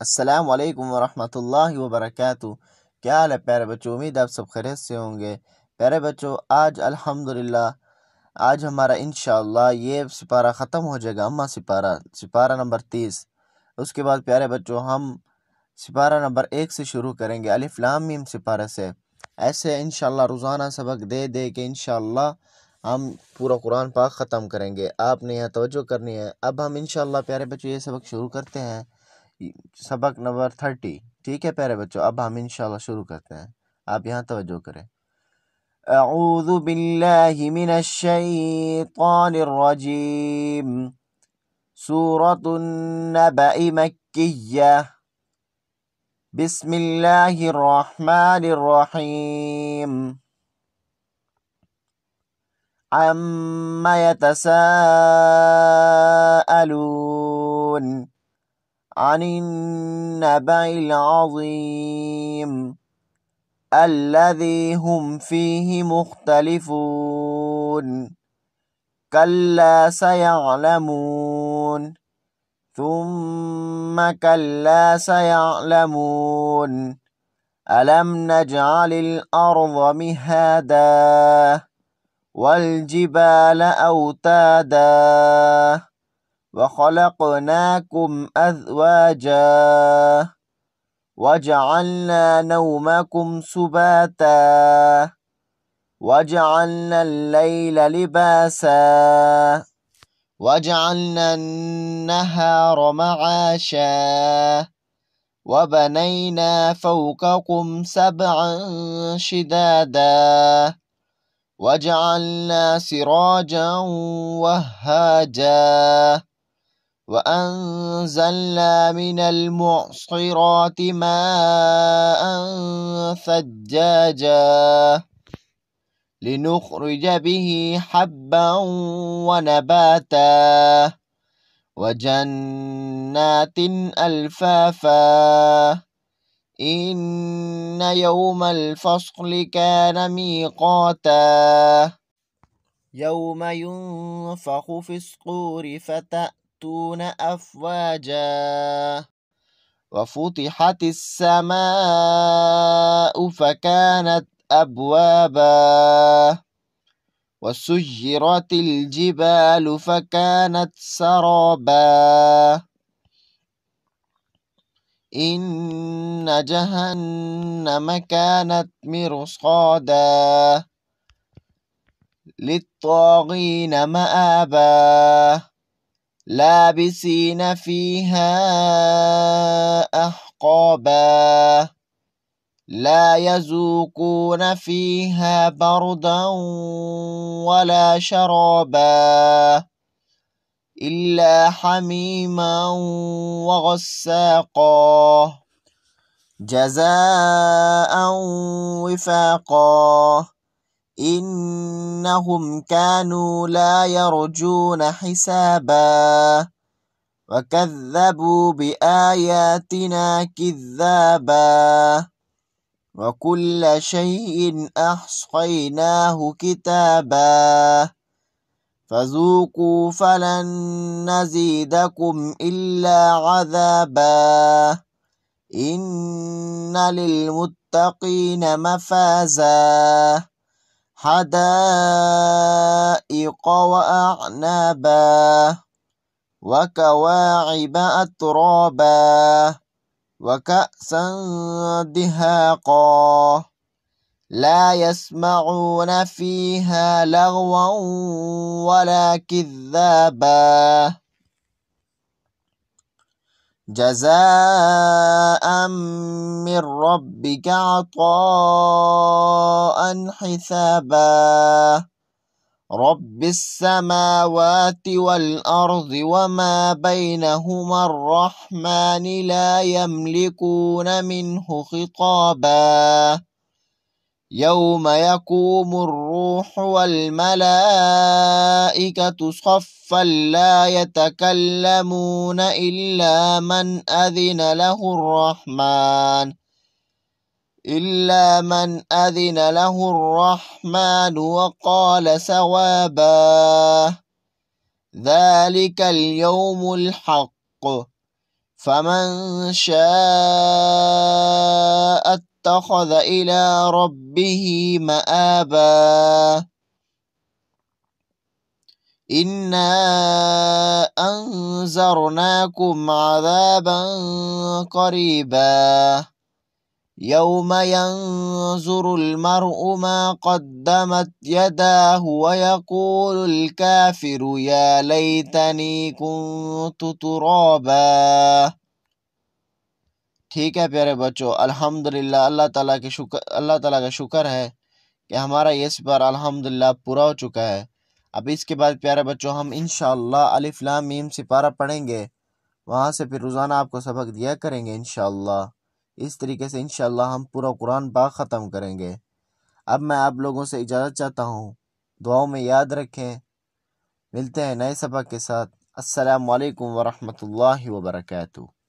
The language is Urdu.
السلام علیکم ورحمۃ اللہ وبرکاتہ۔ کیا حال ہے پیارے بچوں؟ امید آپ سب خیریت سے ہوں گے۔ پیارے بچوں، آج الحمدللہ ہمارا انشاءاللہ یہ سپارہ ختم ہو جائے گا، اما سپارہ نمبر 30۔ اس کے بعد پیارے بچوں ہم سپارہ نمبر 1 سے شروع کریں گے، الف لام میم سپارہ سے۔ ایسے انشاءاللہ روزانہ سبق دے کے انشاءاللہ ہم پورا قرآن پاک ختم کریں گے۔ آپ نے یہاں توجہ کرنی ہے۔ اب ہم انشاءاللہ پیارے بچوں یہ سبق شروع کرتے ہیں، سبق نمبر 30۔ ٹھیک ہے پیارے بچوں، اب ہم انشاءاللہ شروع کرتے ہیں، آپ یہاں توجہ کریں۔ اعوذ باللہ من الشیطان الرجیم۔ سورة النبأ مکیہ۔ بسم اللہ الرحمن الرحیم۔ عم يتساءلون عن النبأ العظيم الذي هم فيه مختلفون كلا سيعلمون ثم كلا سيعلمون ألم نجعل الأرض مهادا والجبال أوتادا وخلقناكم أزواجا وجعلنا نومكم سباتا وجعلنا الليل لباسا وجعلنا النهار معاشا وبنينا فوقكم سبعا شدادا وجعلنا سراجا وهاجا وأنزلنا من المعصرات ماء ثجاجا لنخرج به حبا ونباتا وجنات ألفافا إن يوم الفصل كان ميقاتا يوم ينفخ في الصور فتأتون أفواجا وفتحت السماء فكانت أبوابا وسيرت الجبال فكانت سرابا إن جهنم كانت مرصادا للطاغين مآبا لابسين فيها أحقابا لا يذوقون فيها بردا ولا شرابا إلا حميما وغساقا جزاء وفاقا إنهم كانوا لا يرجون حسابا وكذبوا بآياتنا كذابا وكل شيء أحصيناه كتابا فذوقوا فلن نزيدكم إلا عذابا إن للمتقين مفازا حدائق وأعنابا وكواعب أترابا وكأسا دهاقا لا يسمعون فيها لغوا ولا كذابا جزاء من ربك عطاء حسابا رب السماوات والأرض وما بينهما الرحمن لا يملكون منه خطابا يوم يقوم الروح والملائكة صفا لا يتكلمون إلا من أذن له الرحمن وقال صوابا ذلك اليوم الحق فمن شاء اتخذ إلى ربه مآبا إنا أنذرناكم عذابا قريبا يوم ينظر المرء ما قدمت يداه ويقول الكافر يا ليتني كنت ترابا۔ ٹھیک ہے پیارے بچوں، الحمدللہ اللہ تعالیٰ کا شکر ہے کہ ہمارا یہ سپارہ الحمدللہ پورا ہو چکا ہے۔ اب اس کے بعد پیارے بچوں ہم انشاءاللہ الف لام میم سپارہ پڑھیں گے، وہاں سے پھر روزانہ آپ کو سبق دیا کریں گے انشاءاللہ۔ اس طریقے سے انشاءاللہ ہم پورا قرآن پاک ختم کریں گے۔ اب میں آپ لوگوں سے اجازت چاہتا ہوں، دعاؤں میں یاد رکھیں۔ ملتے ہیں نئے سبق کے ساتھ۔ السلام علیکم ورحمۃ اللہ وبرکاتہ۔